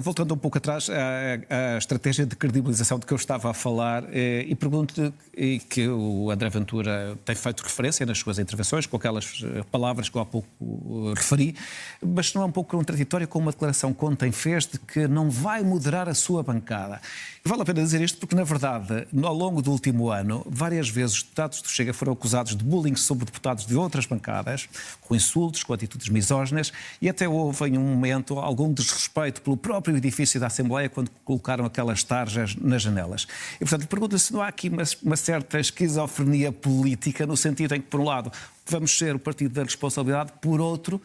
Voltando um pouco atrás à estratégia de credibilização de que eu estava a falar, e pergunto-lhe, e que o André Ventura tem feito referência nas suas intervenções, com aquelas palavras que eu há pouco referi, mas não é um pouco contraditório com uma declaração que ontem fez de que não vai moderar a sua bancada. Vale a pena dizer isto porque, na verdade, ao longo do último ano, várias vezes os deputados do Chega foram acusados de bullying sobre deputados de outras bancadas, com insultos, com atitudes misóginas, e até houve em um momento algum desrespeito pelo próprio edifício da Assembleia quando colocaram aquelas tarjas nas janelas. E, portanto, pergunto-lhe se não há aqui uma certa esquizofrenia política, no sentido em que, por um lado, vamos ser o partido da responsabilidade, por outro,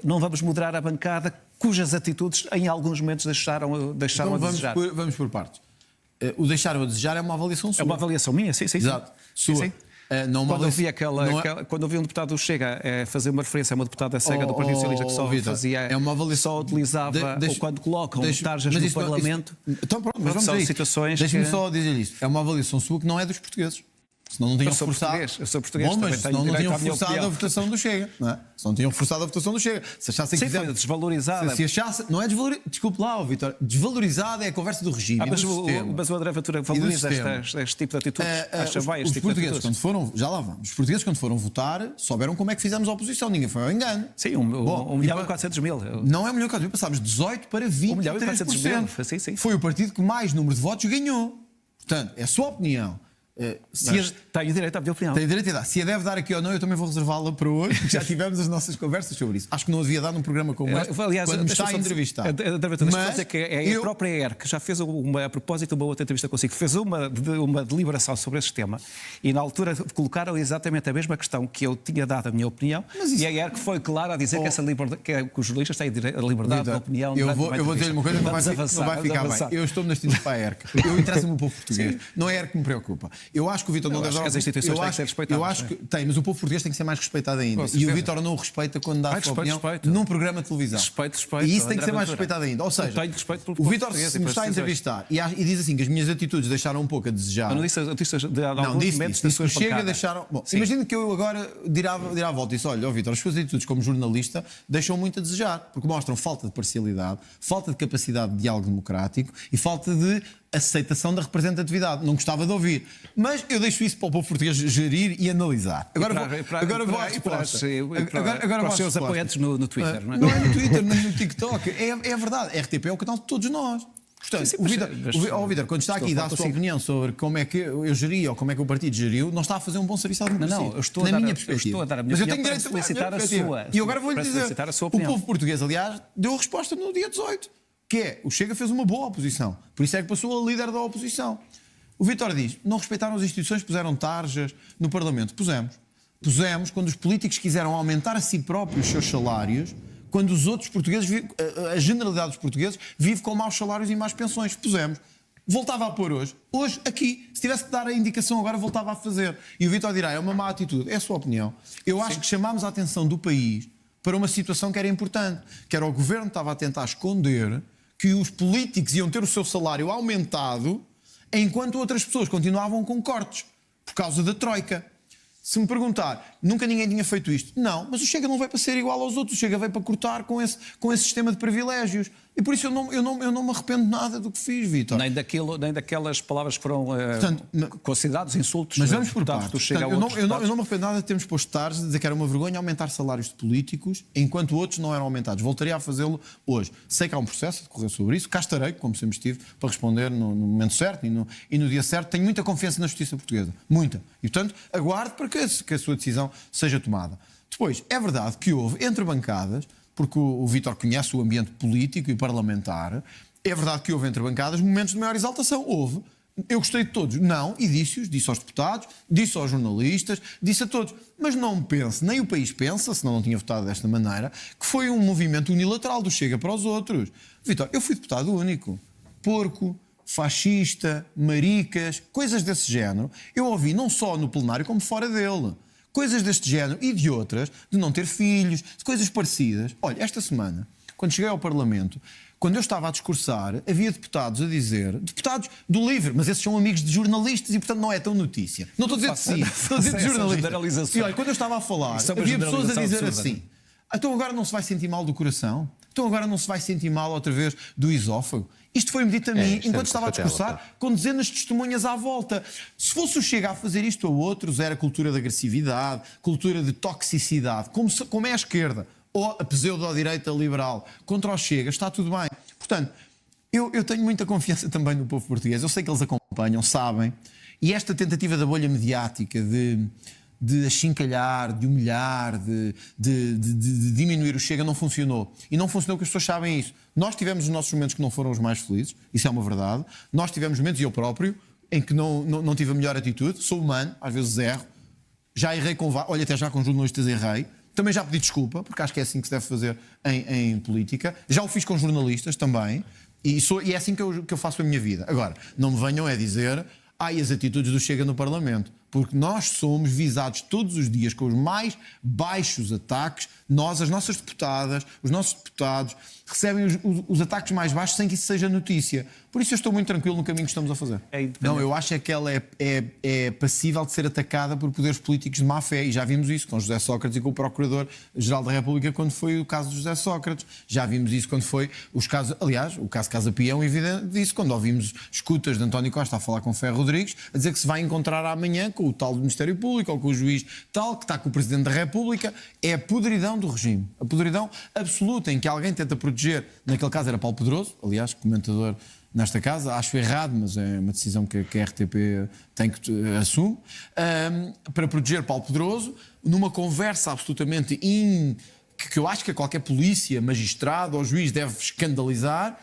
não vamos moderar a bancada cujas atitudes em alguns momentos deixaram a desejar. Vamos por partes. O deixaram a desejar é uma avaliação sua. É uma avaliação minha, sim. Exato. Sua. Sim. Quando eu vi um deputado do Chega fazer uma referência a uma deputada cega do Partido Socialista que só fazia, é uma avaliação, só utilizava, ou quando colocam tarjas no Parlamento. Então pronto, mas vamos a isso. Deixa-me só dizer isto. É uma avaliação sua que não é dos portugueses. Senão não tinham forçado. Eu sou português. Bom, mas senão não tinham forçado a votação do Chega. Não é? Se não tinham forçado a votação do Chega. Se achassem que foi desvalorizada. Se achasse, não é desvalorizada. Desculpe lá, Vítor. Desvalorizada é a conversa do regime. Mas o André Ventura valoriza este tipo de atitudes. Os portugueses, quando foram. Já lá vamos. Os portugueses, quando foram votar, souberam como é que fizemos a oposição. Ninguém foi ao engano. Sim, 1.400.000. Não é 1.400.000. Passámos 18 para 23%. Sim. Foi o partido que mais número de votos ganhou. Portanto, é a sua opinião. Tenho direito à minha opinião. Tenho direito a dar. Se a deve dar aqui ou não, eu também vou reservá-la para hoje, porque já tivemos as nossas conversas sobre isso. Acho que não havia dado num programa como este, aliás, quando me está a entrevistar. Mas a própria ERC já fez a propósito de uma outra entrevista consigo, fez uma deliberação sobre esse tema e na altura colocaram exatamente a mesma questão que eu tinha dado a minha opinião, e a ERC foi clara a dizer que os jornalistas têm a liberdade de opinião. Eu vou dizer-lhe uma coisa que não vai ficar bem. Eu estou nas tintas para a ERC. Eu interessa-me o povo português. Não é a ERC que me preocupa. Eu acho que o Vítor não deve dar. As instituições têm que ser respeitadas. Eu acho que tem, mas o povo português tem que ser mais respeitado ainda. E o Vítor não o respeita quando dá a sua opinião num programa de televisão. Respeito. E isso tem que ser mais respeitado ainda. Ou seja, o Vítor se me está a entrevistar e diz assim que as minhas atitudes deixaram um pouco a desejar. Eu não disse disse Chega deixaram. Bom, imagino que eu agora dirá à volta e disse: olha, Vítor, as suas atitudes como jornalista deixam muito a desejar, porque mostram falta de parcialidade, falta de capacidade de diálogo democrático e falta de aceitação da representatividade. Não gostava de ouvir. Mas eu deixo isso para o povo português gerir e analisar. Agora vou à resposta. Para os seus apoiantes no Twitter. Não é no Twitter, nem no TikTok. É verdade. A RTP é o canal de todos nós. Portanto, o Vítor, quando está aqui e dá a sua opinião sobre como é que eu geri ou como é que o partido geriu, não está a fazer um bom serviço à democracia. Não, eu estou a dar a minha opinião para solicitar a sua. E agora vou-lhe dizer, o povo português, aliás, deu a resposta no dia 18. Que é, o Chega fez uma boa oposição. Por isso é que passou a líder da oposição. O Vítor diz, não respeitaram as instituições, puseram tarjas no Parlamento. Pusemos quando os políticos quiseram aumentar a si próprios os seus salários, quando os outros portugueses, a generalidade dos portugueses, vive com maus salários e más pensões. Pusemos. Voltava a pôr hoje, aqui, se tivesse que dar a indicação agora, voltava a fazer. E o Vítor dirá, é uma má atitude. É a sua opinião. Eu acho que chamámos a atenção do país para uma situação que era importante, que era o governo estava a tentar esconder que os políticos iam ter o seu salário aumentado enquanto outras pessoas continuavam com cortes, por causa da Troika. Se me perguntar, nunca ninguém tinha feito isto. Não, mas o Chega não veio para ser igual aos outros, o Chega veio para cortar com esse sistema de privilégios. E por isso eu não me arrependo nada do que fiz, Vítor. Nem daquelas palavras que foram considerados insultos. Mas vamos por partes. Eu não me arrependo nada de termos posto tarde de dizer que era uma vergonha aumentar salários de políticos enquanto outros não eram aumentados. Voltaria a fazê-lo hoje. Sei que há um processo de correr sobre isso. Cá estarei, como sempre estive, para responder no momento certo e no dia certo. Tenho muita confiança na justiça portuguesa. Muita. E, portanto, aguardo para que a sua decisão seja tomada. Depois, é verdade que houve entre bancadas, porque o Vítor conhece o ambiente político e parlamentar, é verdade que houve entre bancadas momentos de maior exaltação. Houve. Eu gostei de todos. Não, e disse aos deputados, disse aos jornalistas, disse a todos. Mas não pense, nem o país pensa, senão não tinha votado desta maneira, que foi um movimento unilateral do Chega para os outros. Vítor, eu fui deputado único. Porco, fascista, maricas, coisas desse género. Eu ouvi não só no plenário como fora dele. Coisas deste género e de outras, de não ter filhos, de coisas parecidas. Olha, esta semana, quando cheguei ao Parlamento, quando eu estava a discursar, havia deputados a dizer, deputados do LIVRE, mas esses são amigos de jornalistas e, portanto, não é tão notícia. Não estou a dizer de si, estou a dizer de jornalistas. E olha, quando eu estava a falar, havia pessoas a dizer assim, então agora não se vai sentir mal do coração? Então agora não se vai sentir mal outra vez do esófago? Isto foi-me dito a mim enquanto estava a discursar, com dezenas de testemunhas à volta. Se fosse o Chega a fazer isto a outros, era cultura de agressividade, cultura de toxicidade, como é a esquerda, ou a pseudo-direita liberal, contra o Chega, está tudo bem. Portanto, eu tenho muita confiança também no povo português. Eu sei que eles acompanham, sabem. E esta tentativa da bolha mediática de achincalhar, de humilhar, de diminuir o Chega não funcionou. E não funcionou porque as pessoas sabem isso. Nós tivemos os nossos momentos que não foram os mais felizes, isso é uma verdade. Nós tivemos momentos, e eu próprio, em que não tive a melhor atitude. Sou humano, às vezes erro. Já errei olha, até já com jornalistas errei. Também já pedi desculpa, porque acho que é assim que se deve fazer em política. Já o fiz com jornalistas também. E é assim que eu faço a minha vida. Agora, não me venham dizer as atitudes do Chega no Parlamento. Porque nós somos visados todos os dias com os mais baixos ataques. Nós, as nossas deputadas, os nossos deputados, recebem os ataques mais baixos sem que isso seja notícia. Por isso eu estou muito tranquilo no caminho que estamos a fazer. Não, eu acho que ela é passível de ser atacada por poderes políticos de má fé. E já vimos isso com José Sócrates e com o Procurador-Geral da República quando foi o caso de José Sócrates. Já vimos isso quando foi os casos... Aliás, o caso Casa Pia é um evidente disso. Quando ouvimos escutas de António Costa a falar com Ferro Rodrigues, a dizer que se vai encontrar amanhã com o tal do Ministério Público ou com o juiz tal, que está com o Presidente da República. É a podridão do regime. A podridão absoluta em que alguém tenta proteger, naquele caso era Paulo Pedroso, aliás, comentador nesta casa, acho errado, mas é uma decisão que a RTP tem que assume, para proteger Paulo Pedroso, numa conversa absolutamente que eu acho que qualquer polícia, magistrado ou juiz deve escandalizar,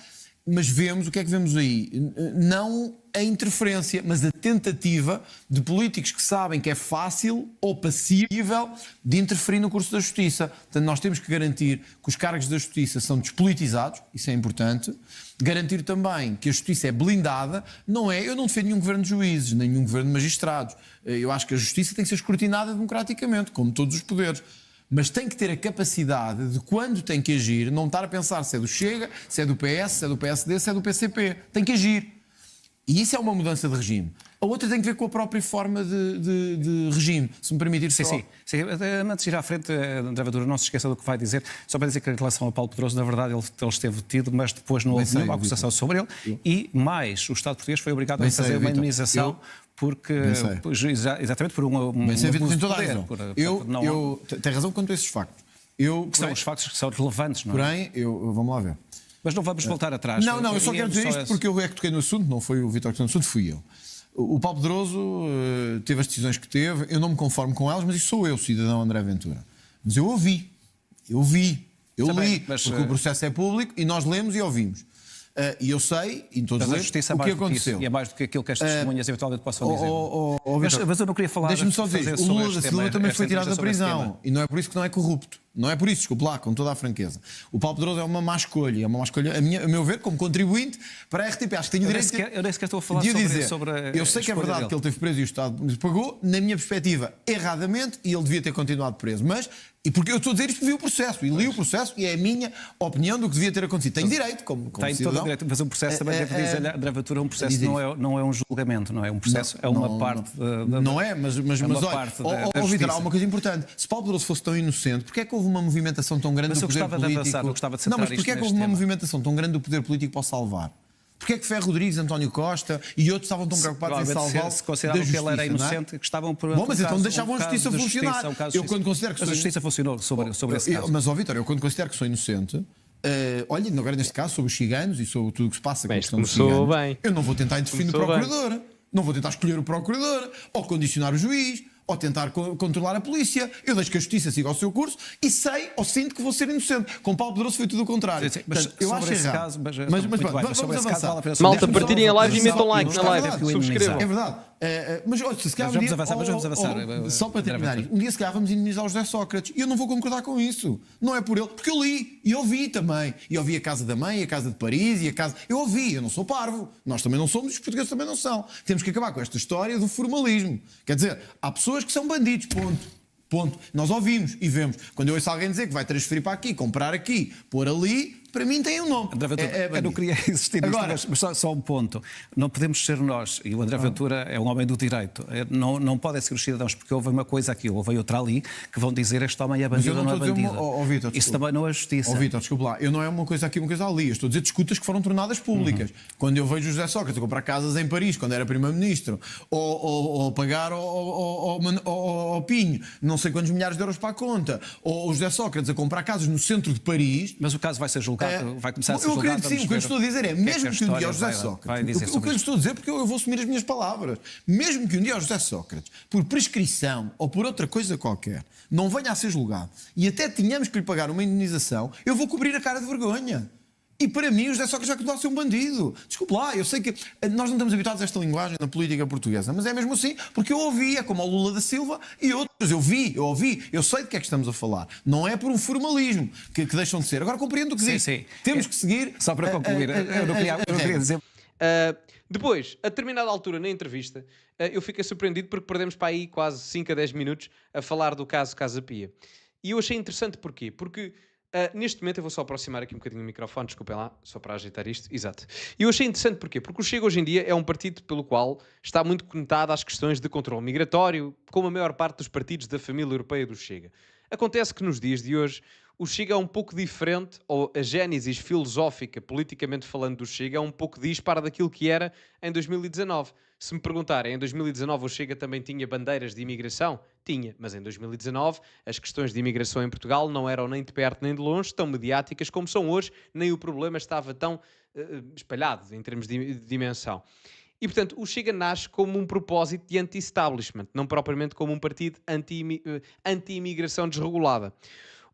mas vemos, o que é que vemos aí? Não a interferência, mas a tentativa de políticos que sabem que é fácil ou passível de interferir no curso da justiça. Portanto, nós temos que garantir que os cargos da justiça são despolitizados, isso é importante. Garantir também que a justiça é blindada. Eu não defendo nenhum governo de juízes, nem nenhum governo de magistrados. Eu acho que a justiça tem que ser escrutinada democraticamente, como todos os poderes. Mas tem que ter a capacidade de, quando tem que agir, não estar a pensar se é do Chega, se é do PS, se é do PSD, se é do PCP. Tem que agir. E isso é uma mudança de regime. A outra tem que ver com a própria forma de regime, se me permitir só. Sim. Antes de ir à frente, André Ventura, não se esqueça do que vai dizer. Só para dizer que em relação a Paulo Pedroso, na verdade, ele esteve detido, mas depois não houve nenhuma acusação sobre ele. E mais, o Estado português foi obrigado a fazer uma indemnização porque, exatamente por uma tem toda a razão. Tem razão quanto a esses factos. São os factos que são relevantes, não é? Porém, vamos lá ver. Mas não vamos voltar atrás. Não, eu só quero dizer isto porque eu é que toquei no assunto, não foi o Vítor que tocou no assunto, fui eu. O Paulo Pedroso teve as decisões que teve, eu não me conformo com elas, mas isso sou eu, cidadão André Ventura. Mas eu li, porque o processo é público e nós lemos e ouvimos. E eu sei, e todos lemos, o que aconteceu. E é mais do que aquilo que as testemunhas eventualmente possam dizer. Mas eu não queria falar... Deixa-me só dizer, o Lula da Silva também foi tirado da prisão. E não é por isso que não é corrupto. Não é por isso, desculpe lá, com toda a franqueza. O Paulo Pedroso é uma má escolha. É uma má escolha, a meu ver, como contribuinte para a RTP. Acho que tenho direito eu nem sequer estou a falar sobre eu sei que é verdade que ele teve preso e o Estado pagou, na minha perspectiva, erradamente, e ele devia ter continuado preso. E porque eu estou a dizer isto, vi o processo, e li o processo, e é a minha opinião do que devia ter acontecido. Tenho direito, como tem todo o direito, mas um processo também, devo dizer, André Ventura, um processo não é um julgamento, não é? Um processo é uma parte... Não é, mas olha, Vítor, há uma coisa importante. Se Paulo Pedroso fosse tão inocente, porque é que houve uma movimentação tão grande do poder político? Eu gostava de centrar isto. Mas porque é que houve uma movimentação tão grande do poder político para o salvar? Porque é que Ferro Rodrigues, António Costa e outros estavam tão preocupados em salvá-lo? Se consideravam que ele era inocente, que estavam por... Bom, mas então deixavam a justiça funcionar. Eu quando considero que a justiça funcionou sobre esse caso. Mas, Vítor, eu quando considero que sou inocente... olha, agora neste caso, sobre os ciganos e sobre tudo o que se passa com a questão dos ciganos, eu não vou tentar interferir no procurador, não vou tentar escolher o procurador, ou condicionar o juiz, ou tentar controlar a polícia. Eu deixo que a justiça siga o seu curso e sei ou sinto que vou ser inocente. Com Paulo Pedroso foi tudo o contrário. Sim, mas portanto, eu acho errado. Vamos avançar. Malta, partilhem a live e metam like na live. Subscrevam. É verdade. Mas olha, se calhar vamos avançar. Só para terminar, um dia se calhar vamos indemnizar o José Sócrates. E eu não vou concordar com isso. Não é por ele. Porque eu li e ouvi também. E ouvi a Casa da Mãe, a Casa de Paris e a Casa... Eu ouvi, eu não sou parvo. Nós também não somos, os portugueses também não são. Temos que acabar com esta história do formalismo. Quer dizer, há pessoas que são bandidos, ponto. Nós ouvimos e vemos. Quando eu ouço alguém dizer que vai transferir para aqui, comprar aqui, pôr ali, para mim tem um nome. André Ventura, eu não queria insistir nisto, Agora, mas só um ponto. Não podemos ser nós, e o André Ventura é um homem do direito, não podem ser os cidadãos, porque houve uma coisa aqui, houve outra ali, que vão dizer este homem é bandido ou não é bandido. Vítor, isso também não é justiça. Vítor, desculpa lá, eu não é uma coisa aqui, uma coisa ali. Eu estou a dizer disputas que foram tornadas públicas. Quando eu vejo o José Sócrates a comprar casas em Paris, quando era primeiro-ministro, ou pagar ao Pinho não sei quantos milhares de euros para a conta, ou o José Sócrates a comprar casas no centro de Paris. Mas o caso vai ser julgado, vai começar a ser julgado. julgado. Eu acredito sim, o que eu estou a dizer é, mesmo que um dia o José Sócrates, o que eu estou a dizer, porque eu vou assumir as minhas palavras, mesmo que um dia o José Sócrates, por prescrição ou por outra coisa qualquer, não venha a ser julgado e até tínhamos que lhe pagar uma indenização, eu vou cobrir a cara de vergonha. E para mim o José Sócrates já continua a ser um bandido. Desculpe lá, eu sei que nós não estamos habituados a esta linguagem na política portuguesa, mas é mesmo assim, porque eu ouvi, é como o Lula da Silva e outros. Eu ouvi, eu sei de que é que estamos a falar. Não é por um formalismo que deixam de ser. Agora compreendo o que diz. Sim. Temos que seguir. Só para concluir, eu não queria dizer... Depois, a determinada altura na entrevista, eu fiquei surpreendido porque perdemos para aí quase 5 a 10 minutos a falar do caso Casa Pia. E eu achei interessante porquê? Porque neste momento, eu vou só aproximar aqui um bocadinho o microfone, desculpem lá, só para ajeitar isto, exato. E eu achei interessante porquê? Porque o Chega hoje em dia é um partido pelo qual está muito conectado às questões de controle migratório, como a maior parte dos partidos da família europeia do Chega. Acontece que nos dias de hoje o Chega é um pouco diferente, ou a gênese filosófica, politicamente falando, do Chega é um pouco dispara daquilo que era em 2019. Se me perguntarem, em 2019 o Chega também tinha bandeiras de imigração? Tinha, mas em 2019 as questões de imigração em Portugal não eram nem de perto nem de longe tão mediáticas como são hoje, nem o problema estava tão espalhado em termos de dimensão. E, portanto, o Chega nasce como um propósito de anti-establishment, não propriamente como um partido anti-imigração desregulada.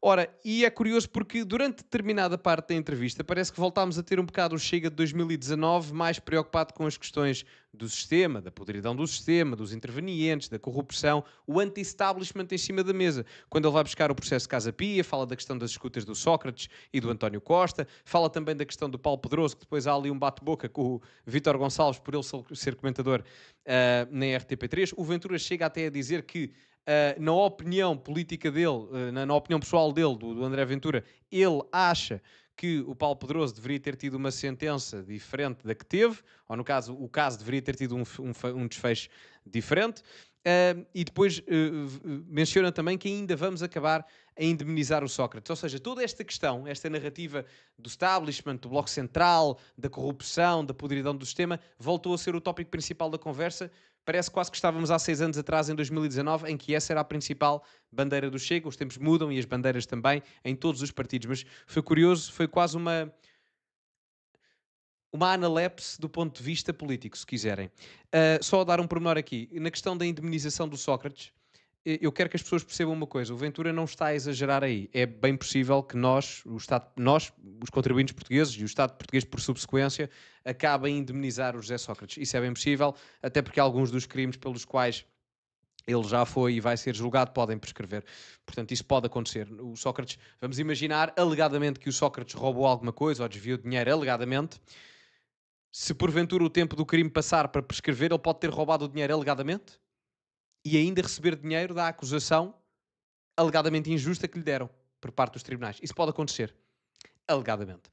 Ora, e é curioso porque durante determinada parte da entrevista parece que voltámos a ter um bocado o Chega de 2019 mais preocupado com as questões do sistema, da podridão do sistema, dos intervenientes, da corrupção, o anti-establishment em cima da mesa. Quando ele vai buscar o processo Casa Pia, fala da questão das escutas do Sócrates e do António Costa, fala também da questão do Paulo Pedroso, que depois há ali um bate-boca com o Vítor Gonçalves por ele ser comentador na RTP3. O Ventura chega até a dizer que na opinião política dele, na opinião pessoal dele, do André Ventura, ele acha que o Paulo Pedroso deveria ter tido uma sentença diferente da que teve, ou no caso, o caso deveria ter tido um desfecho diferente. E depois menciona também que ainda vamos acabar a indemnizar o Sócrates. Ou seja, toda esta questão, esta narrativa do establishment, do Bloco Central, da corrupção, da podridão do sistema, voltou a ser o tópico principal da conversa. Parece quase que estávamos há 6 anos atrás, em 2019, em que essa era a principal bandeira do Chega. Os tempos mudam e as bandeiras também, em todos os partidos. Mas foi curioso, foi quase uma analepse do ponto de vista político, se quiserem. Só a dar um pormenor aqui. Na questão da indemnização do Sócrates, eu quero que as pessoas percebam uma coisa. O Ventura não está a exagerar aí. É bem possível que nós, os contribuintes portugueses e o Estado português por subsequência, acabem a indemnizar o José Sócrates. Isso é bem possível, até porque alguns dos crimes pelos quais ele já foi e vai ser julgado podem prescrever. Portanto, isso pode acontecer. O Sócrates, vamos imaginar, alegadamente, que o Sócrates roubou alguma coisa ou desviou dinheiro, alegadamente. Se porventura o tempo do crime passar para prescrever, ele pode ter roubado o dinheiro alegadamente e ainda receber dinheiro da acusação alegadamente injusta que lhe deram por parte dos tribunais. Isso pode acontecer, alegadamente.